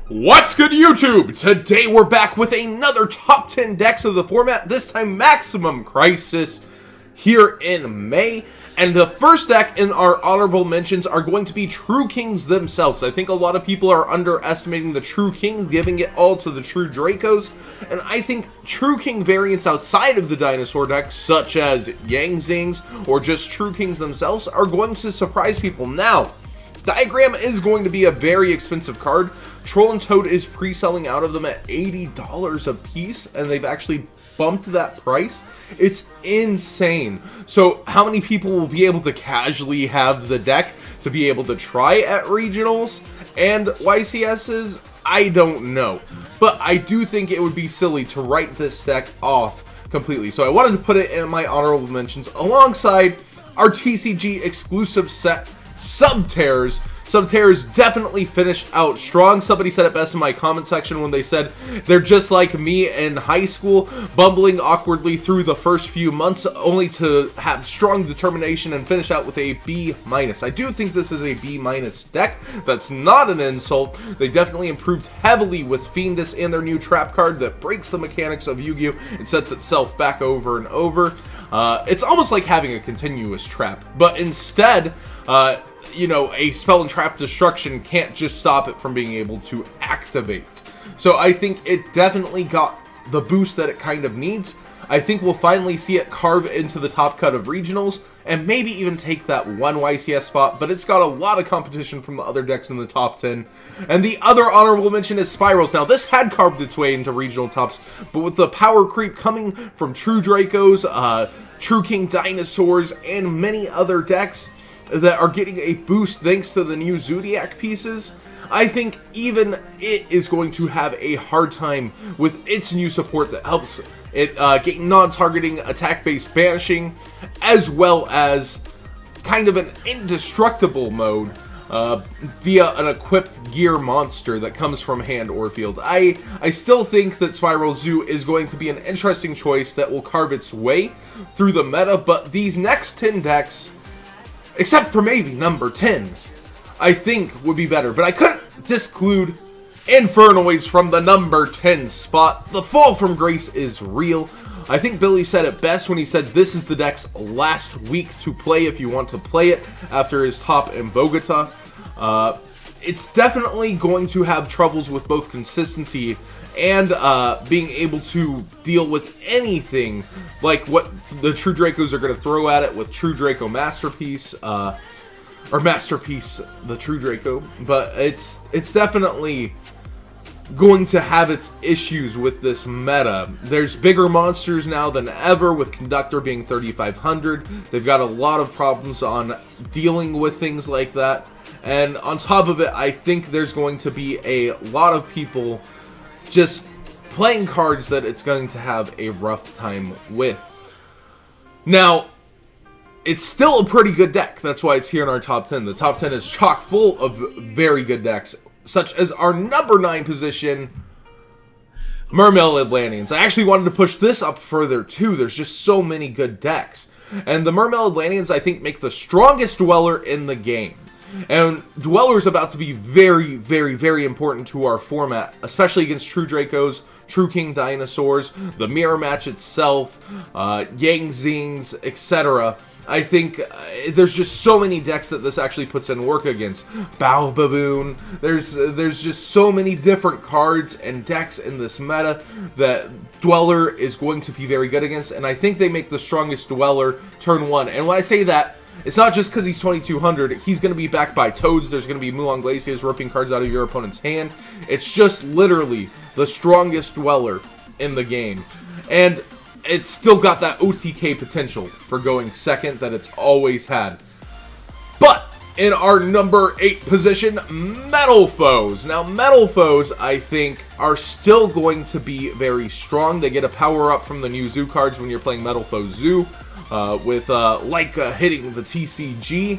What's good, YouTube? Today we're back with another top 10 decks of the format, this time Maximum Crisis, here in May. And the first deck in our honorable mentions are going to be True Kings themselves. I think a lot of people are underestimating the True Kings, giving it all to the True Dracos. And I think True King variants outside of the Dinosaur deck, such as Yang Zings or just True Kings themselves, are going to surprise people. Now, Diagram is going to be a very expensive card. Troll and Toad is pre-selling out of them at $80 a piece, and they've actually bumped that price. It's insane. So how many people will be able to casually have the deck to be able to try at regionals and YCSs? I don't know. But I do think it would be silly to write this deck off completely. So I wanted to put it in my honorable mentions alongside our TCG exclusive set, Subterrors. Subterrors definitely finished out strong. Somebody said it best in my comment section when they said they're just like me in high school, bumbling awkwardly through the first few months only to have strong determination and finish out with a B-. I do think this is a B- deck. That's not an insult. They definitely improved heavily with Fiendus and their new trap card that breaks the mechanics of Yugioh and sets itself back over and over. It's almost like having a continuous trap, but instead, you know, a spell and trap destruction can't just stop it from being able to activate. So I think it definitely got the boost that it kind of needs. I think we'll finally see it carve into the top cut of regionals and maybe even take that one YCS spot, but it's got a lot of competition from the other decks in the top 10. And the other honorable mention is Spirals. Now, this had carved its way into regional tops, but with the power creep coming from True Dracos, True King Dinosaurs, and many other decks that are getting a boost thanks to the new Zuni X pieces, I think even it is going to have a hard time with its new support that helps it get non-targeting attack-based banishing, as well as kind of an indestructible mode via an equipped gear monster that comes from hand or field. I still think that Spiral Zoo is going to be an interesting choice that will carve its way through the meta, but these next 10 decks, except for maybe number 10, I think would be better. But I couldn't disclude Infernal Ways from the number 10 spot. The fall from grace is real. I think Billy said it best when he said this is the deck's last week to play if you want to play it after his top in Bogota. It's definitely going to have troubles with both consistency and being able to deal with anything like what the True Dracos are going to throw at it with True Draco Masterpiece, or Masterpiece the True Draco. But it's definitely going to have its issues with this meta. There's bigger monsters now than ever, with Conductor being 3,500. They've got a lot of problems on dealing with things like that. And on top of it, I think there's going to be a lot of people just playing cards that it's going to have a rough time with. Now, it's still a pretty good deck. That's why it's here in our top 10. The top 10 is chock full of very good decks, such as our number 9 position, Murmillo Blaney. I actually wanted to push this up further too. There's just so many good decks. And the Murmillo Blaney, I think, make the strongest Dweller in the game. And Dweller is about to be very, very, very important to our format, especially against True Dracos, True King Dinosaurs, the Mirror Match itself, Yang Zings, etc. I think there's just so many decks that this actually puts in work against. Bow Baboon. There's just so many different cards and decks in this meta that Dweller is going to be very good against, and I think they make the strongest Dweller turn 1. And when I say that, it's not just because he's 2,200. He's going to be backed by Toads. There's going to be Mulan Glaciers ripping cards out of your opponent's hand. It's just literally the strongest Dweller in the game. And it's still got that OTK potential for going second that it's always had. But in our number 8 position, Metal Foes. Now, Metal Foes, I think, are still going to be very strong. They get a power-up from the new Zoo cards when you're playing Metal Foes Zoo, with Leica hitting the TCG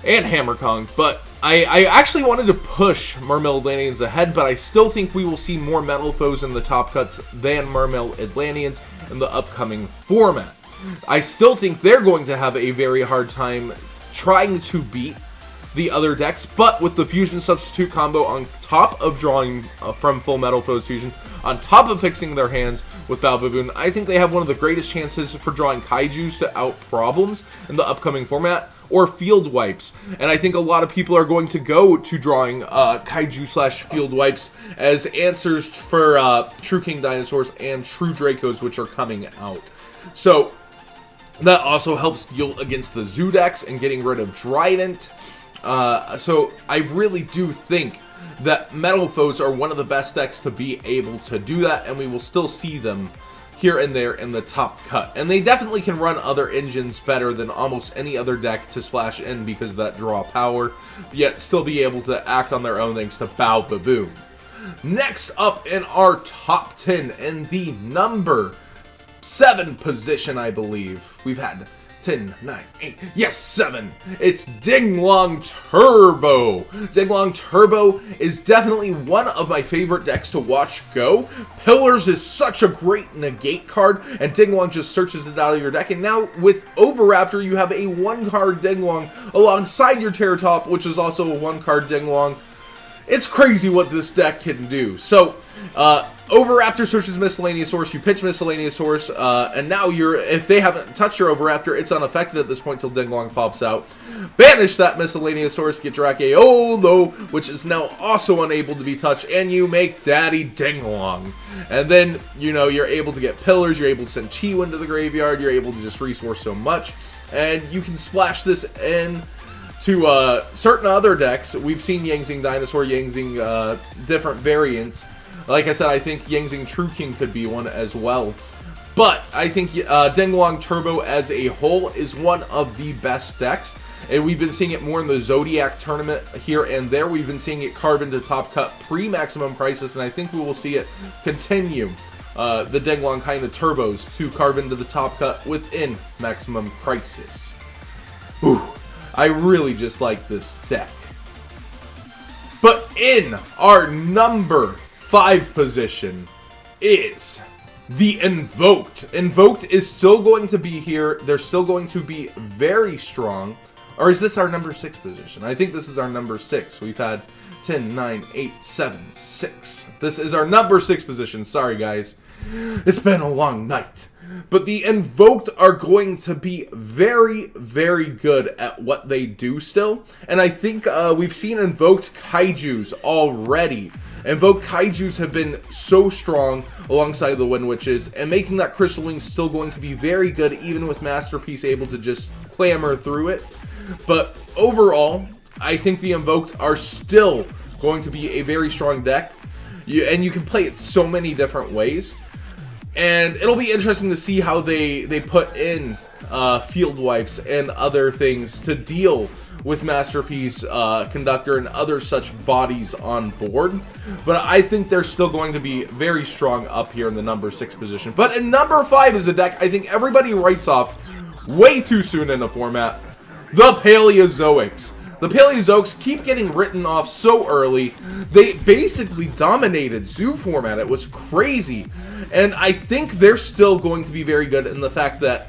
and Hammer Kong. But I actually wanted to push Murmillo Atlanteans ahead, but I still think we will see more Metal Foes in the top cuts than Murmillo Atlanteans in the upcoming format. I still think they're going to have a very hard time trying to beat the other decks, but with the Fusion Substitute combo on top of drawing from Full Metal Foes Fusion, on top of fixing their hands with Baboon, I think they have one of the greatest chances for drawing Kaijus to out problems in the upcoming format, or field wipes. And I think a lot of people are going to go to drawing Kaiju slash field wipes as answers for True King Dinosaurs and True Dracos, which are coming out. So that also helps deal against the Zoo decks and getting rid of Trident. So I really do think that Metal Foes are one of the best decks to be able to do that, and we will still see them here and there in the top cut. And they definitely can run other engines better than almost any other deck to splash in because of that draw power, yet still be able to act on their own thanks to Baboon. Next up in our top 10, in the number 7 position, I believe. We've had 10, 9, 8, yes, 7. It's Dinglong Turbo. Dinglong Turbo is definitely one of my favorite decks to watch go. Pillars is such a great negate card, and Dinglong just searches it out of your deck. And now with Overraptor, you have a 1-card Dinglong alongside your Terratop, which is also a 1-card Dinglong. It's crazy what this deck can do. So, Overraptor searches Miscellaneous Source, you pitch Miscellaneous Source, and now if they haven't touched your Overraptor, it's unaffected at this point till Dinglong pops out. Banish that Miscellaneous Source, get Draco, though, which is now also unable to be touched, and you make Daddy Dinglong. And then, you know, you're able to get Pillars, you're able to send Chi into the graveyard, you're able to just resource so much, and you can splash this in to certain other decks. We've seen Yangzing Dinosaur, Yangzing different variants. Like I said, I think Yangzing True King could be one as well. But I think Dinglong Turbo as a whole is one of the best decks. And we've been seeing it more in the Zodiac tournament here and there. We've been seeing it carve into top cut pre-Maximum Crisis, and I think we will see it continue. The Dinglong kind of turbos to carve into the top cut within Maximum Crisis. Ooh, I really just like this deck. But in our number 5 position is the Invoked. Invoked is still going to be here. They're still going to be very strong. Or is this our number 6 position? I think this is our number 6. We've had 10, 9, 8, 7, 6. This is our number 6 position. Sorry, guys. It's been a long night. But the Invoked are going to be very, very good at what they do still. And I think we've seen Invoked Kaijus already. Invoked Kaijus have been so strong alongside the Wind Witches, and making that Crystal Wing still going to be very good, even with Masterpiece able to just clamor through it. But overall, I think the Invoked are still going to be a very strong deck, and you can play it so many different ways. And it'll be interesting to see how they put in field wipes and other things to deal with Masterpiece, Conductor, and other such bodies on board. But I think they're still going to be very strong up here in the number 6 position. But in number 5 is a deck I think everybody writes off way too soon in the format. The Paleozoics. The Paleozoics keep getting written off so early. They basically dominated Zoo format. It was crazy. And I think they're still going to be very good in the fact that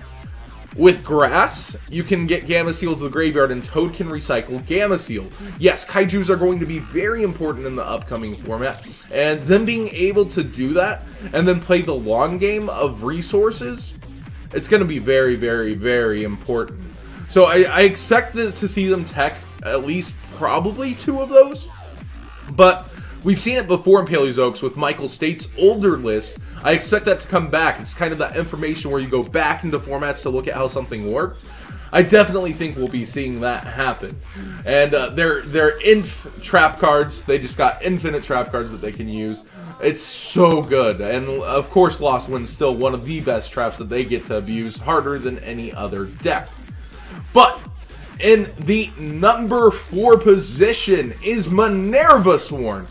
with Grass, you can get Gamma Seal to the graveyard and Toad can recycle Gamma Seal. Yes, Kaijus are going to be very important in the upcoming format. And them being able to do that and then play the long game of resources, it's going to be very, very, very important. So I expect to see them tech at least probably 2 of those. But we've seen it before in Paleozoics with Michael State's older list. I expect that to come back. It's kind of that information where you go back into formats to look at how something worked. I definitely think we'll be seeing that happen. And they're inf trap cards. They just got infinite trap cards that they can use. It's so good. And of course, Lost Wind's still one of the best traps that they get to abuse, harder than any other deck. But in the number 4 position is Minerva Swan.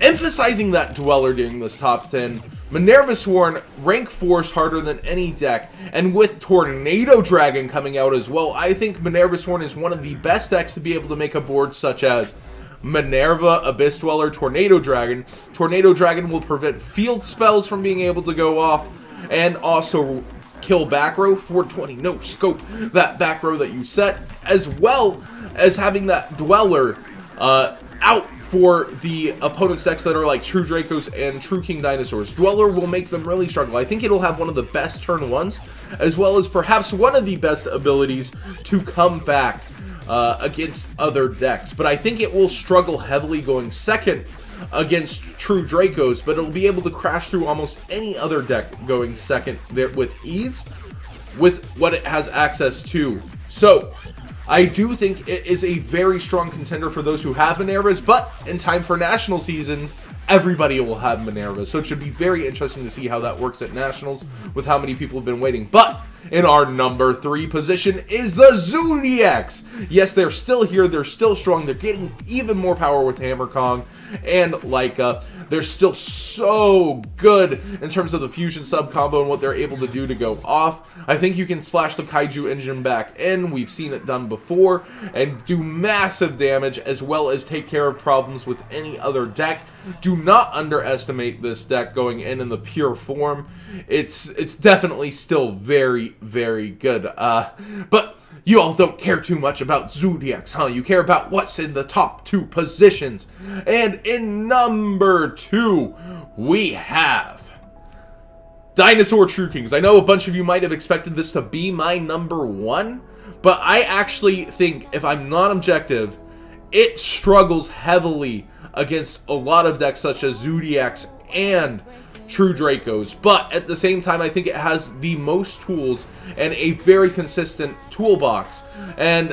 Emphasizing that Dweller during this top 10, Minerva Swan rank 4's harder than any deck, and with Tornado Dragon coming out as well, I think Minerva Swan is one of the best decks to be able to make a board such as Minerva, Abyss Dweller, Tornado Dragon. Tornado Dragon will prevent field spells from being able to go off, and also kill back row, 420, no scope, that back row that you set, as well as having that Dweller out for the opponent's decks that are like True Dracos and True King Dinosaurs. Dweller will make them really struggle. I think it'll have one of the best turn ones, as well as perhaps one of the best abilities to come back against other decks. But I think it will struggle heavily going second against True Dracos, but it'll be able to crash through almost any other deck going second there with ease with what it has access to. So I do think it is a very strong contender for those who have Minervas, but in time for National season, everybody will have Minervas. So it should be very interesting to see how that works at Nationals with how many people have been waiting. But in our number 3 position is the Zuni X. Yes, they're still here. They're still strong. They're getting even more power with Hammer Kong and Leica. They're still so good in terms of the fusion sub combo and what they're able to do to go off. I think you can splash the Kaiju engine back in. We've seen it done before and do massive damage, as well as take care of problems with any other deck. Do not underestimate this deck going in the pure form. It's definitely still very, very good. But you all don't care too much about Zuni X, huh? You care about what's in the top 2 positions. And in number 2, we have Dinosaur True Kings. I know a bunch of you might have expected this to be my number 1, but I actually think, if I'm not objective, it struggles heavily against a lot of decks such as Zuni X and True Dracos, but at the same time I think it has the most tools and a very consistent toolbox, and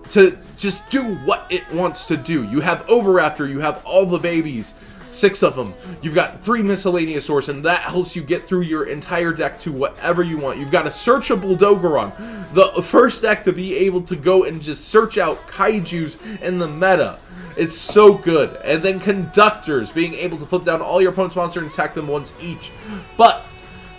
to just do what it wants to do. You have Overraptor, you have all the babies, 6 of them. You've got 3 miscellaneous source, and that helps you get through your entire deck to whatever you want. You've got a searchable Dogoron, the first deck to be able to go and just search out Kaijus in the meta. It's so good. And then Conductors, being able to flip down all your opponent's monsters and attack them once each. But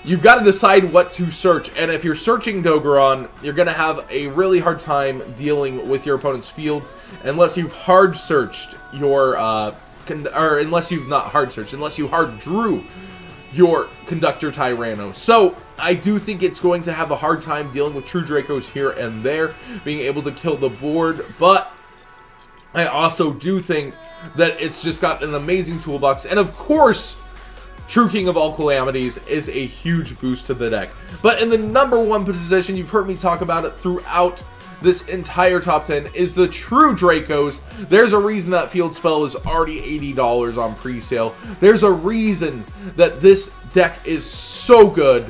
you've got to decide what to search, and if you're searching Dogoron, you're going to have a really hard time dealing with your opponent's field unless you've hard searched your unless you've not hard searched, unless you hard drew your Conductor Tyranno. So I do think it's going to have a hard time dealing with True Dracos here and there, being able to kill the board, but I also do think that it's just got an amazing toolbox, and of course, True King of all calamities is a huge boost to the deck. But in the number 1 position, you've heard me talk about it throughout this entire top 10, is the True Dracos. There's a reason that field spell is already $80 on pre-sale. There's a reason that this deck is so good.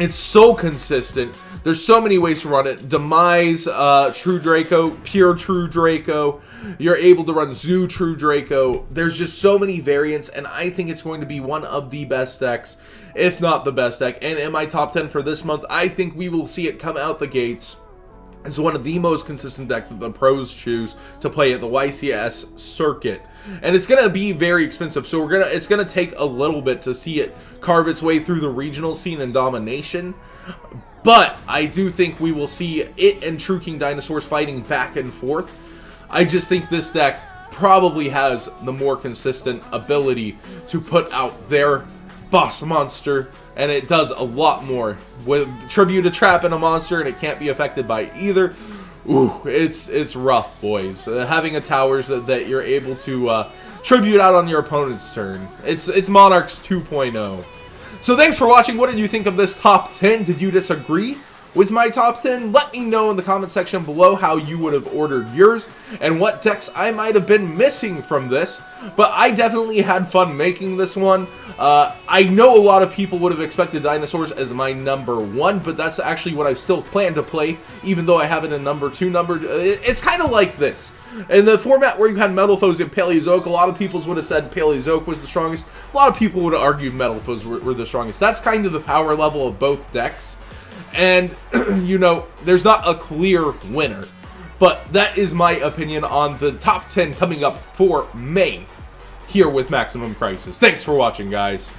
It's so consistent. There's so many ways to run it. Demise, True Draco, Pure True Draco. You're able to run Zoo True Draco. There's just so many variants, and I think it's going to be one of the best decks, if not the best deck. And in my top 10 for this month, I think we will see it come out the gates as one of the most consistent decks that the pros choose to play at the YCS circuit. And it's going to be very expensive, so it's going to take a little bit to see it carve its way through the regional scene and domination. But I do think we will see it and True King Dinosaurs fighting back and forth. I just think this deck probably has the more consistent ability to put out their boss monster, and it does a lot more with tribute a trap and a monster, and it can't be affected by either. Ooh, it's rough, boys. Having a towers that you're able to tribute out on your opponent's turn. It's Monarchs 2.0. So thanks for watching. What did you think of this top 10? Did you disagree with my top 10? Let me know in the comment section below how you would have ordered yours and what decks I might have been missing from this. But I definitely had fun making this one. I know a lot of people would have expected Dinosaurs as my number 1, but that's actually what I still plan to play, even though I have it in number 2. It's kind of like this. In the format where you had Metal Foes and Impalers Oaks, a lot of people would have said Impalers Oaks was the strongest. A lot of people would have argued Metal Foes were the strongest. That's kind of the power level of both decks. And, you know, there's not a clear winner. But that is my opinion on the top 10 coming up for May here with Maximum Crisis. Thanks for watching, guys.